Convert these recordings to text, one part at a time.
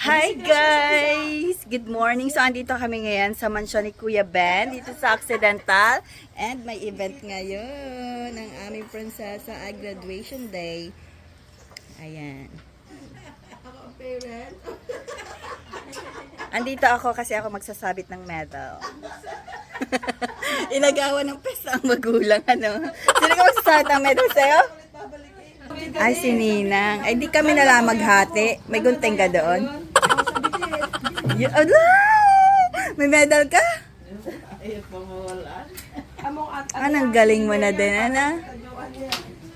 Hi guys! Good morning! So, andito kami ngayon sa mansyon ni Kuya Ben, dito sa Occidental. And may event ngayon ng aming prinsesa ay graduation day. Ayan. Andito ako kasi ako magsasabit ng medal. Inagawa ng pesa ang magulang. Ano? Sino ka magsasabit ng medal sa'yo? Ay, si Ninang. Ay, di kami nalang maghati. May gunting ka doon. May medal ka? Anong galing mo na din, ana?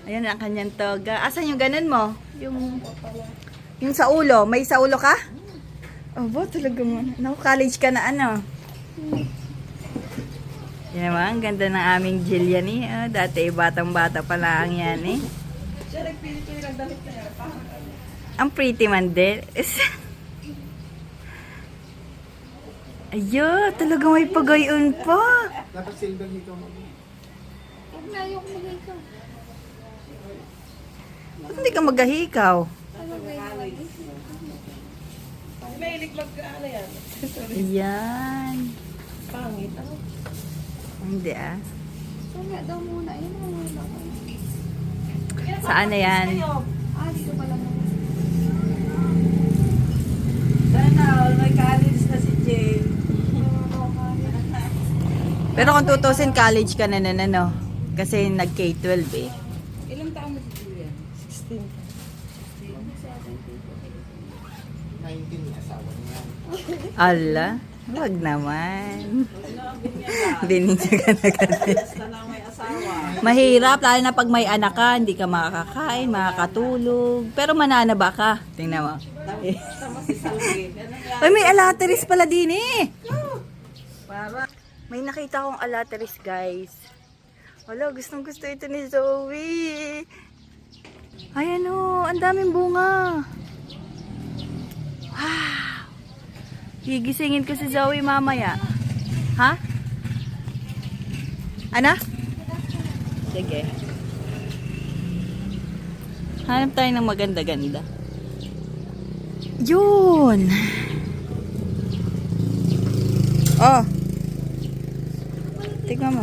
Ayan ang kanyang toga. Asan yung ganun mo? Yung sa ulo. May sa ulo ka? Oh, ba talaga mo. Naku, college ka na ano? Yan naman, ang ganda ng aming Jillian eh. Oh, dati batang-bata pa lang yan eh. Ang pretty man din. Ayo, talaga may pagayon pa. Dapat silbang ikaw mo. Huwag na, ayoko mag-ikaw. Ba't hindi ka maghahikaw? Mahilig mag-ano yan. Ayan. Pangit. Ano? Hindi ah. So, nga daw muna. Ayun na muna. Saan na yan? Dito pala muna. Sana all may college na si Jane. Pero kung tutusin, college ka na ano? Kasi nag-K-12 eh. Ilang taon na si Julian? 16. 19 asawa niya. Ala, wag naman. Bininja ka na kasi. Sana may asawa. Mahirap, lalo na pag may anak ka, hindi ka makakakain, makakatulog. Pero mananaba ka. Tingnan mo. Tama si Salvi. Ay, may alateris pala din eh. Para. May nakita akong alateris, guys. Wala, gustong gusto ito ni Zoe. Ay, ano, ang daming bunga. Wow. Higisingin ko si Zoe mamaya. Ha? Ano? Sige. Hanap tayo ng maganda-ganda. Yun! Oh! Tignan mo.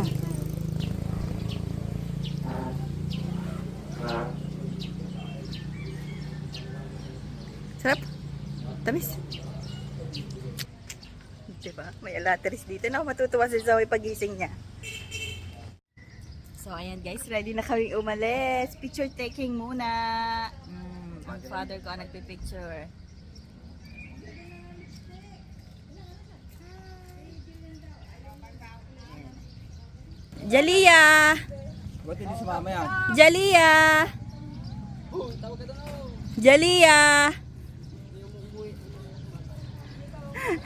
Sarap? Tamis? Diba? May alateris dito na matutuwa si Zoe pagising niya. So, ayan guys, ready na kaming umalis. Picture taking muna. Ang father ko ang nagpipicture. Jalia! Ba't hindi sumama yan? Jalia! Jalia!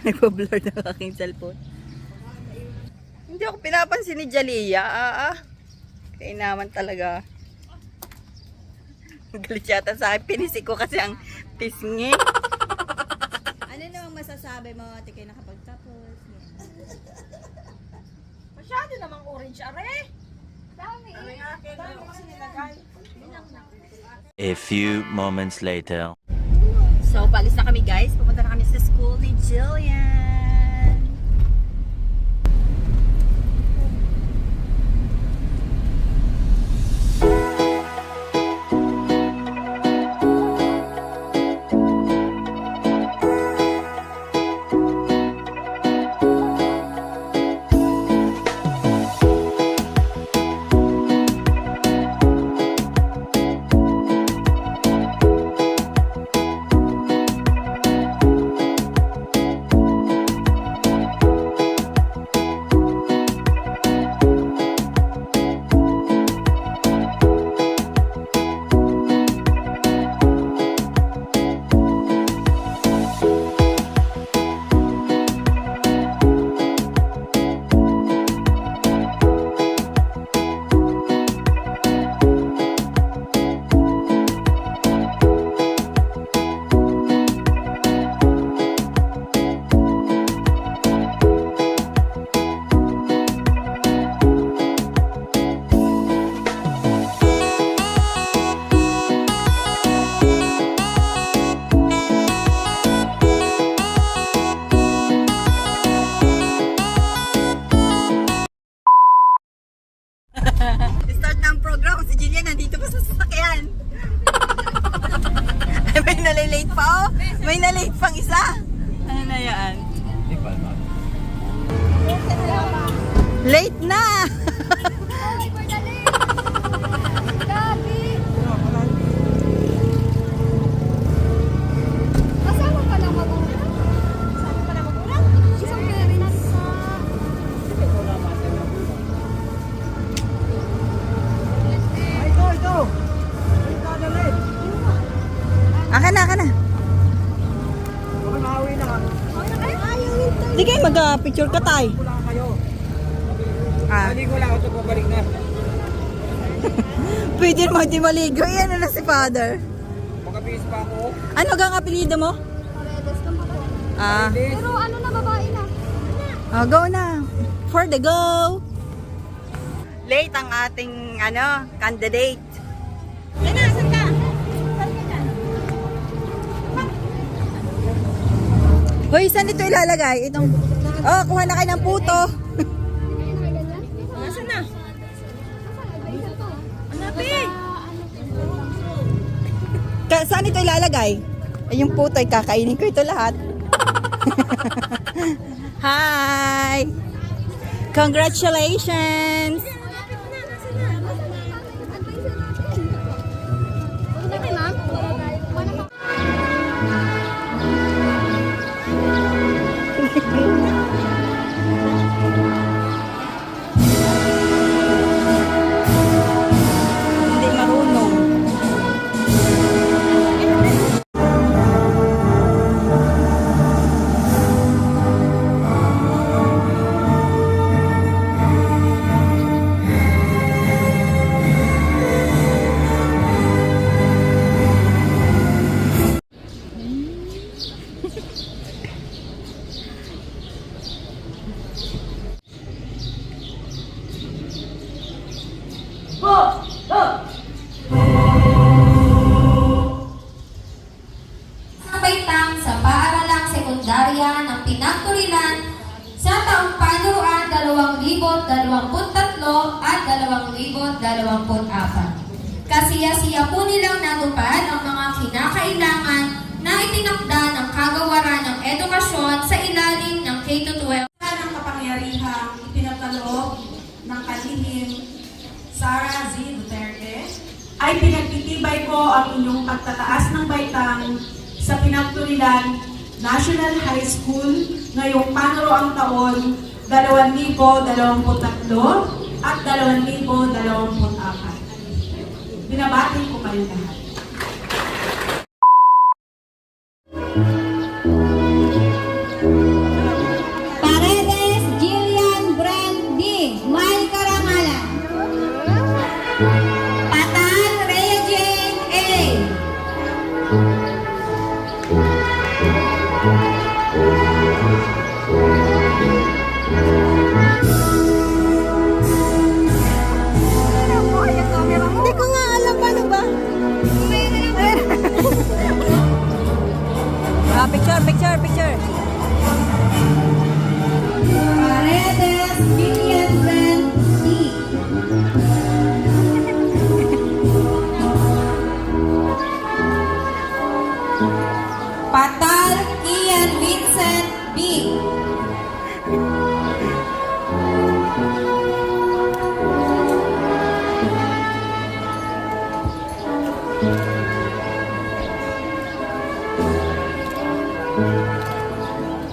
Nagpa-blur ng aking cellphone. Hindi ako pinapansin ni Jalia. Kaya naman talaga. Galit yata sa akin. Pinisik ko kasi ang pisngi. Ano namang masasabi mo? Tikay nakapagtapos. Masyado namang orange are. Dami. Dami kasi nilagay. A few moments later. So, paalis na kami guys. Pupunta na kami sa school ni Jillian. May na-late pang isa. Ano na yan? Late na! Ay, pardali! Gabi! Kasama pa lang magulang? Kasama pa lang magulang? Isang parents. Akan na, akan na. Hindi kayo mag-picture ka tayo. Ah. Maligo lang ako ito, babalik na. Pwede naman di maligo. Yan na si father. Magkabihis pa ako. Ano gang apelido mo? Paredes ka pa po. Ah, Pero ano na, babae na. go na. For the go. Late ang ating candidate. Saan ka? Saan ka? Hoy, saan ito ilalagay? Itong kuha na kayo ng puto. Nasaan na? Hanapin. Saan ito ilalagay? Ay, yung puto ay kakainin ko ito lahat. Hi! Congratulations! Okay, ma'am? Hindi marunong. Baitang sa paaralang sekundarya ng pinagturilan sa taong panuruan 2023 at 2024. Kasiya-siya po nilang natupad ang mga kinakailangan na itinakda ng kagawaran ng edukasyon sa ilalim ng K-12. ng kapangyarihang ipinakaloob ng kalihim Sara Z. Duterte ay pinagtitibay ko ang inyong pagtataas ng baitang sa Pinagturilan National High School ngayong panuroang taon 2023 at 2024. Binabati ko kayo lahat. Paredes Jillian Brand D. May karangalan. Patan Rhea Jane A. Hindi ko nga alam paano ba. Picture. Paredes Jillian Brand D. Patal Ian Vincent B.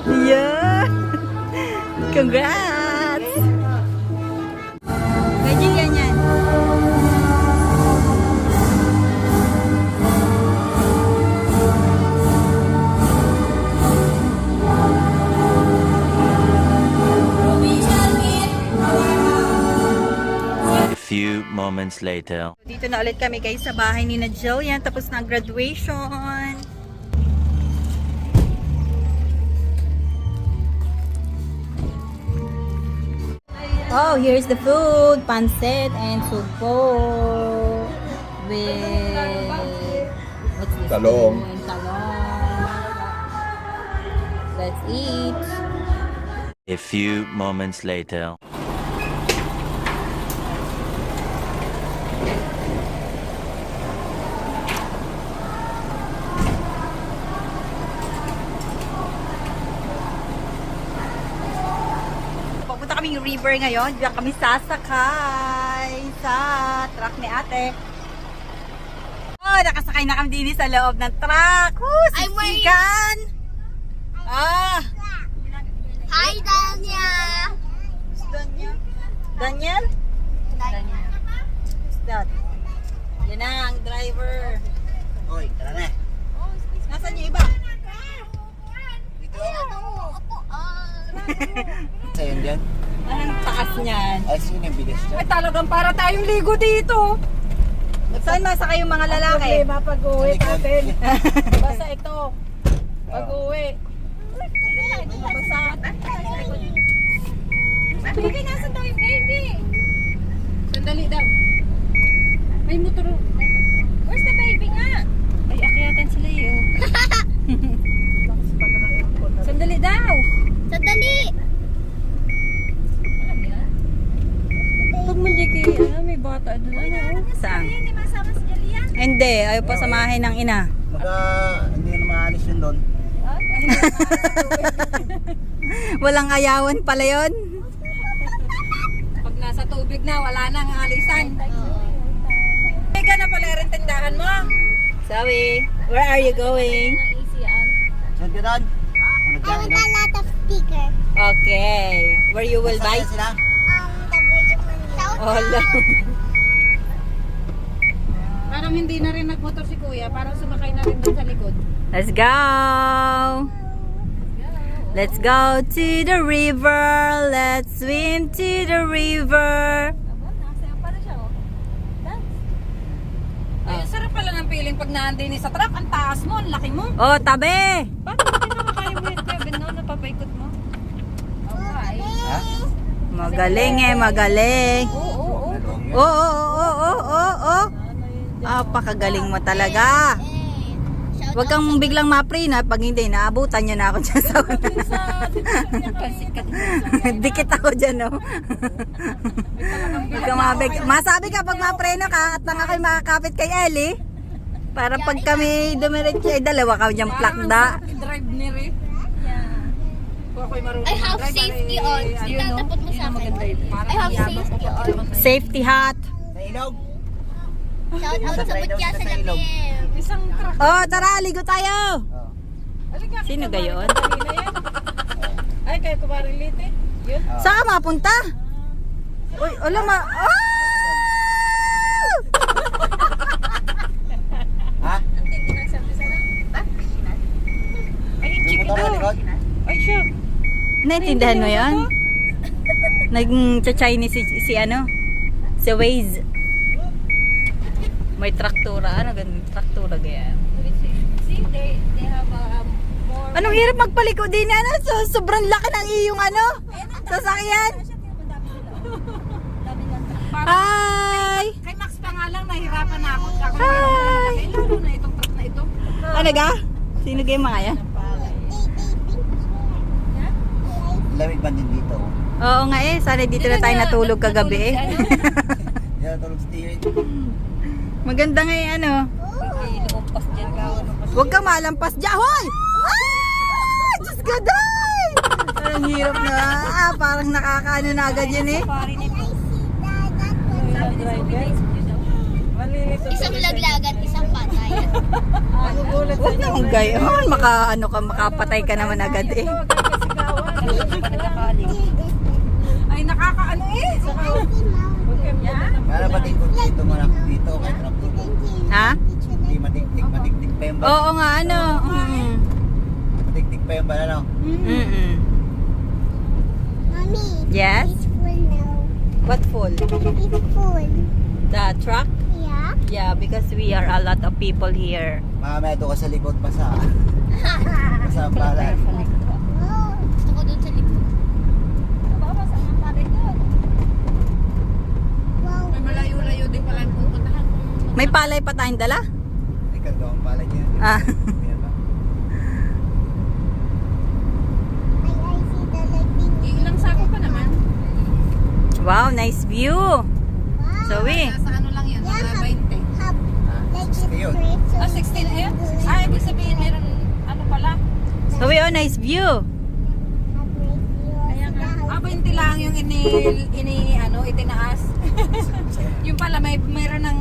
Yeah! Congrats! Kay Jillian yan. Provincial Meet A few moments later. Dito na ulit kami guys sa bahay ni na Jillian. Tapos na ang graduation. Oh, here's the food. Pancit and supo. With... What's this? Talong. And talong. Let's eat. A few moments later. river ngayon. Diyan kami sasakay sa truck ni ate. Oh, nakasakay na kami din sa loob ng truck. I'm wearing- Siksikan! Ah! Hi, Danya! Daniel? Daniel? Who's that? Yan na, ang driver. Hoy, tara na. Nasaan yung iba? Sa'yo dyan? Anong taas niyan? Ay, sino yung bilis dyan? Ay, talagang para tayong ligo dito. Saan masakay yung mga lalaki? Problema pag-uwi Sa likod. natin. Basta ito. Pag-uwi. Basta. Baby, nasan daw yung baby? Sandali daw. May motor. Where's the baby nga? Ay, akyatan sila yun. Sandali daw. Sandali! Pag mali may bata doon. Ano? Saan? Hindi masama si Jalian. Hindi, ayaw pa samahin ng ina. Hindi na maalis yun doon. Walang ayawan pala yun. Pag nasa tubig na, wala nang alisan. Teka na pala rin tindahan mo. Zoe, where are you going? Saan ka doon? Ano I dyan? want a lot of sticker. Okay, where you will buy? Saan sila? The Bridge of Manila. Oh, Parang hindi na rin nagmotor si kuya. Parang sumakay na rin doon sa likod. let's go! Let's go to the river. Let's swim to the river. Ay, sarap pala ng feeling pag naandini sa truck. Ang taas mo, ang laki mo. Oh, tabi! Bakit hindi nakakaya mo yun? Kaya no, napapaikot mo. Ha? Magaling eh, magaling. Oo. Oh. Pakagaling mo talaga. Huwag kang biglang ma-pre na pag hindi, naabutan niyo na ako dyan sa una. Dikit ako dyan, no? Huwag kang masabi ka pag ma-preno ka at nang ako'y makakapit kay Ellie. Para pag kami dumiretso, ay dalawa ka dyan plakda. Drive ni Ri. Kung ako'y marunong I have mag-drive, safety ay, on. ayun, no? Itatapot mo sa akin. I have safety on. Safety hat. Sa ilog? Shout out sa Butya sa ilog. Labim. Isang truck. Oh, tara, ligo tayo. Oo. Halika, Sino kita ba gayon? rin kanina yan? Ay, kayo kumarilite. Yun. Saan ka mapunta? Uy, alam ma... Oh! Ha? Ay, Yung chicken motor sa daw. likod? Ay, siya. Naintindihan mo yan? Nag-Chinese si ano? Si Waze. May traktura. Ano ganun? Traktura ganyan. See, they have more. Anong hirap magpaliko din ano? Sobrang laki ng iyong ano? Sasakyan. Hi! Kay Max pa nga lang, nahirapan na ako. Ako Hi! Ay, lalo na itong truck na ito. Ano ga? Sino kayo mga yan? Lamig ba din dito? Oo nga eh. Sana dito na tayo natulog kagabi eh. Yan, tulog steering. Maganda nga eh ano. Lumpas dyan ka. Huwag ka malampas dyan. Hoy! Ah! Diyos ka, day! Parang hirap na. Parang nakakaano na agad yan eh. Isang laglagan, isang patayan. Huwag naman gayon. Makapatay ka naman agad eh. Ay, nakakaano eh. Para matikot dito mo lang dito kahit na dito. Ha? Hindi matiktik pa yung ba? Oo nga ano. Matiktik pa yung ba ano? Mm-mm. Mommy, Yes? it's full now. What full? It's full. The truck? Yeah? Yeah, because we are a lot of people here. Mamaya doon ka sa likod pa sa balan. Oh, gusto ko doon sa likod. Baba, saan ang pare doon? Wow. May malayo-layo din pala ang pupuntahan. May palay pa tayong dala? Ikaw daw ang pala niya. Ah. Yan ba? I see the lightning. Ilang sako pa naman. Wow, nice view. Zoe. Nasa ano lang yan, mga 20. Have like it's Ayun. great. So Ah, 16 eh? Ah, ibig sabihin meron, ano pala? Zoe, oh, nice view. have great view of the house. Ah, 20 lang yung itinaas. Yung pala mayroon ng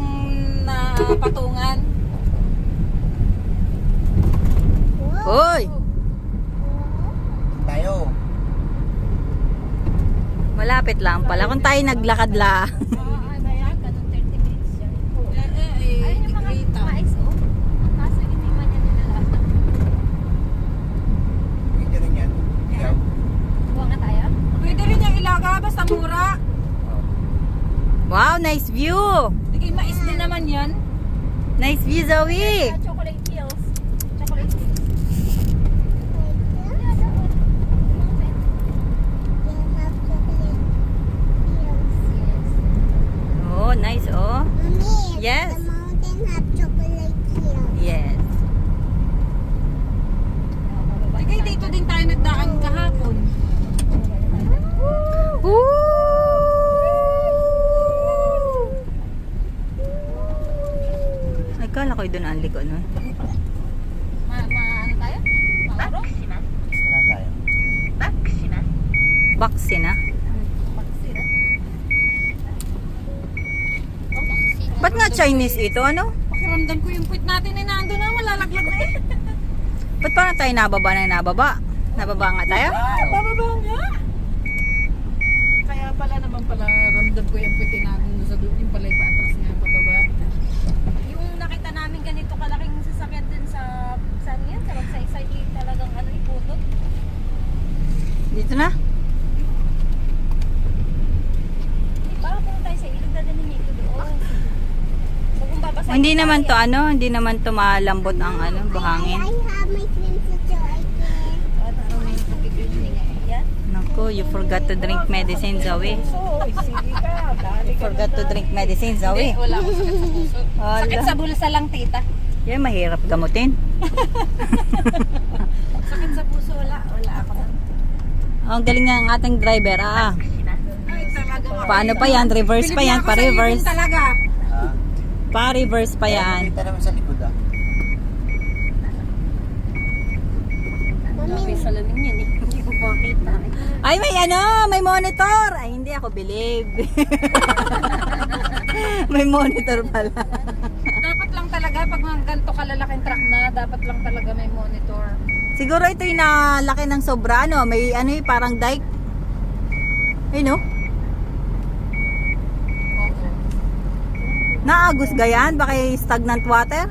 patungan. Hoy! Tayo. Malapit lang pala. Kung tayo naglakad lang. Ano yan? Ganun 30 minutes yan. Ayun yung mga Rita. mais, oh. Kaso hindi man yan nilalata. Pwede rin yan. Ikaw. Buwa nga tayo? Pwede rin yung ilaga, basta mura. Wow, nice view! Sige, mais din naman yan. Nice view, Zoe! Chocolate pills. Chocolate pills. Oh, nice, oh. Mommy, Yes. the mountain have chocolate here. Yes. Sige, dito din tayo nagdaan kahapon. Woo! Ay, kala ko doon ang liko nun. Ano tayo? Mauro? Wala tayo. Baksi na. Ba't nga Chinese ito, ano? Pakiramdam ko yung puwit natin ay nando na, malalaglag na eh. Ba't parang tayo nababa na nababa? Nababa nga tayo? Bababa nga. Kaya pala naman pala ramdam ko yung puwit natin sa doon. Yung pala yung paatras nga pababa. Yung nakita namin ganito kalaking sasakyan din sa saan yan? Sa Magsaysay talagang ano iputot. Dito na? Di ba? Kung tayo sa ilog na din ni Miko doon. So kung babasahin Hindi naman to ano, hindi naman to malambot ang ano, buhangin. I have my swimsuit so I can. Yan. Naku, you forgot to drink medicine, Zoe. You forgot to drink medicine, Zoe. Wala akong sakit sa puso. Sakit sa Hala. bulsa lang, tita. Yan, mahirap gamutin. Sakit sa puso, wala. Wala ako na. Ang galing nga ang ating driver, ah. Ay, talaga. Paano pa yan? Reverse pa yan, pa-reverse. Talaga. Ha? Pa-reverse pa yan. Kita naman sa likod ah. Grabe salamin yan eh. Hindi ko makita. Ay, may ano, may monitor. Ay, hindi ako believe. May monitor pala. Dapat lang talaga, pag mga ganito kalalaking truck na, dapat lang talaga may monitor. Siguro ito yung nalaki ng sobra, no? May ano eh, parang dike. Ay, no? Oo. Naagos gayan? Baka stagnant water?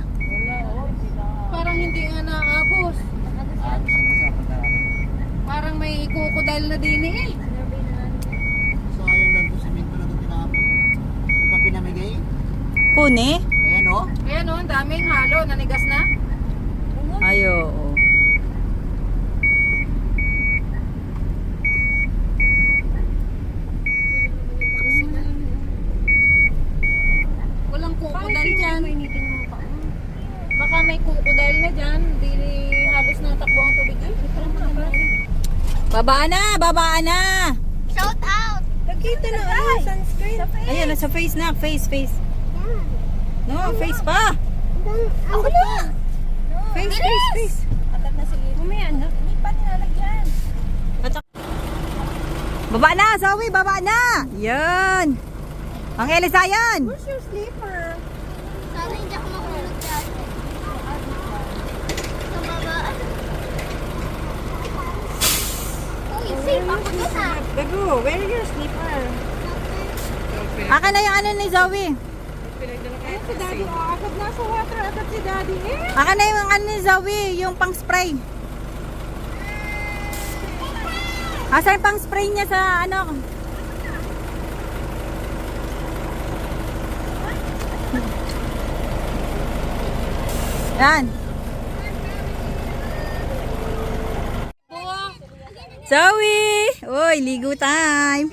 Parang hindi nga naagos. Parang may kukodal na din eh. So ayun lang to simento na ito tinapon. Ito pa pinamigay. Pune? Ayan oh. Ayan o, ang daming halo, nanigas na. Ay, oo. Walang kukodal dyan. Baka may kukodal na dyan. Hindi halos natakbo ang tubig eh. Babaan na! Babaan na! Shout out! Nakita na ano, sunscreen. Ayan, sa face na. Face. No, face pa! Ako na! Face. Atat na sige. Mamaya na. Hindi pa nilalagyan. Baba na, Zoe! Baba na! Yan! Ang Elisa yan! Where's your sleeper? Sana hindi ako makulog dyan. Sa baba. Uy, safe ako dun ah. Gago, where are your slipper? Akin na yung ano ni Zoe. Ayun si daddy, oh, agad nasa water, agad si daddy eh. Akin na yung ano ni Zoe, yung pang spray. Asan yung pang spray niya sa ano? Yan. Zoe! Uy, ligo time!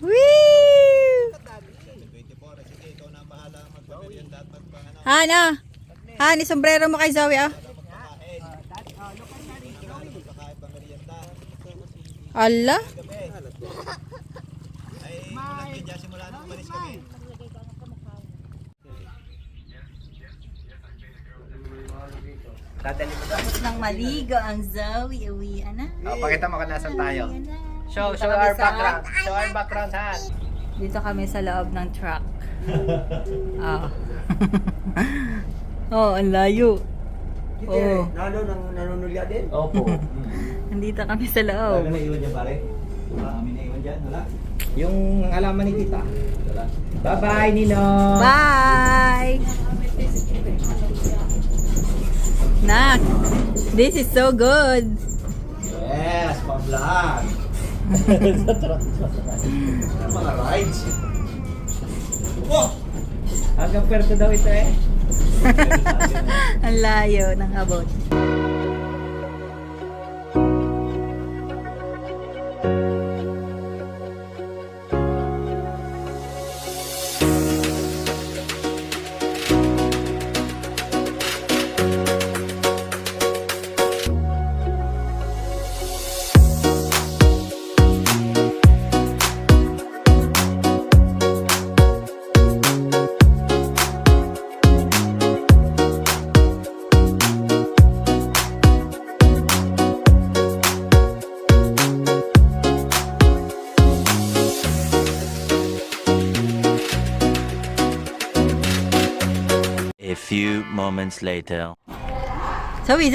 Woo! Hana! Han, sombrero mo kay Zoe, ah. Ala? Dadali mo daw. Tapos nang maligo ang Zoe, uwi na. Oh, pakita mo kung nasan tayo. Uwi na. Show Dito kami our sa- background. Show our background, Han. Dito kami sa loob ng truck. Ah. Oh, ang layo. Oh, Lalo nang nanunulya din. Opo. nandito kami sa loob. naiwan dyan pare? Kami naiwan dyan, wala. Yung halaman ni Tita. Bye-bye, Nino. Bye! Nak, this is so good. Yes, pang-vlog. Mga rides. Oh! Hanggang Puerto daw ito eh. Ang layo ng abot. A few moments later. Zoe,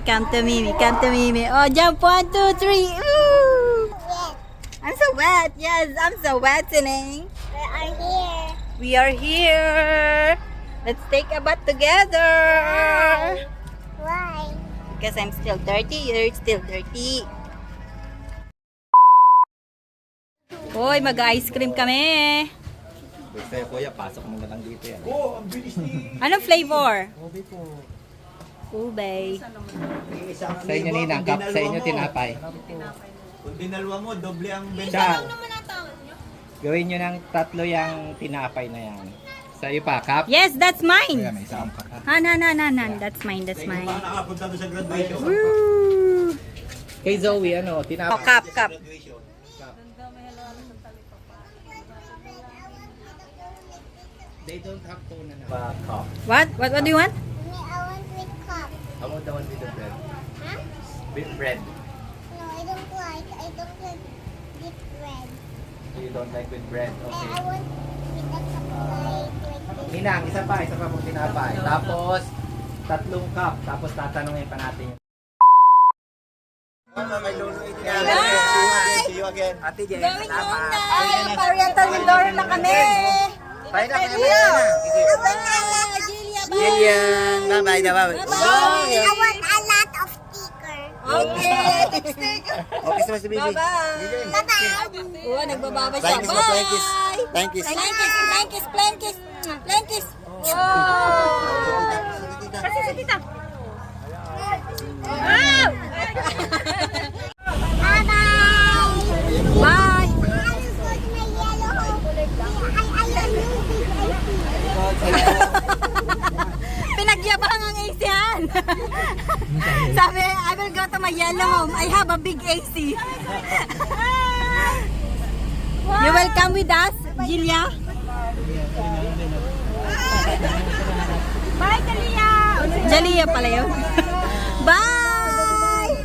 come to Mimi, come to Mimi. Oh, jump 1, 2, 3. Ooh! I'm so wet. Yes, I'm so wet today. We are here. We are here. Let's take a bath together. Why? Because I'm still dirty, you're still dirty. Hoy, mag-ice cream kami. Gusto kuya, pasok mo na lang dito yan. Oh, ang bilis ni... Anong flavor? Ube. Sa inyo ninang, kap, sa inyo tinapay. Kung dinalwa mo, doble ang benta. Siya, gawin nyo ng 3 yung tinapay na yan. Sa iyo pa, kap. Yes, that's mine. May isang kap. Han. That's mine, that's mine. Paano nakapunta doon sa graduation? Woo! Kay Zoe, ano, Oh, tinapay. cup. Graduation. They don't have tuna na. Cup. What do you want? Me, I want with cup. I want the one with the bread. Huh? With bread. No, I don't like. I don't like deep bread. You don't like with bread. I Okay. want with a cup like this. Ninang, isa pa pong tinapay. Tapos, 3 cup. Tapos tatanungin pa natin yung... May lolo ito. See you again. Ate Jen, salamat. Ay, Oriental Mindoro na kami. Bye na, Jillian, bye-bye na, bye-bye. I want a lot of stickers. Okay. Okay, sa si baby. Bye-bye. Oh, nagbababa siya. Thank you, Bye. thank you. Plankis. Wow. Kasi sa tita. Wow. Bye-bye. Bye. Pinagyabang ang AC-han. Sabi, I will go to my yellow home. I have a big AC. You will come with us, Jilia? Bye, Jalia. Jalia pala yun. Bye!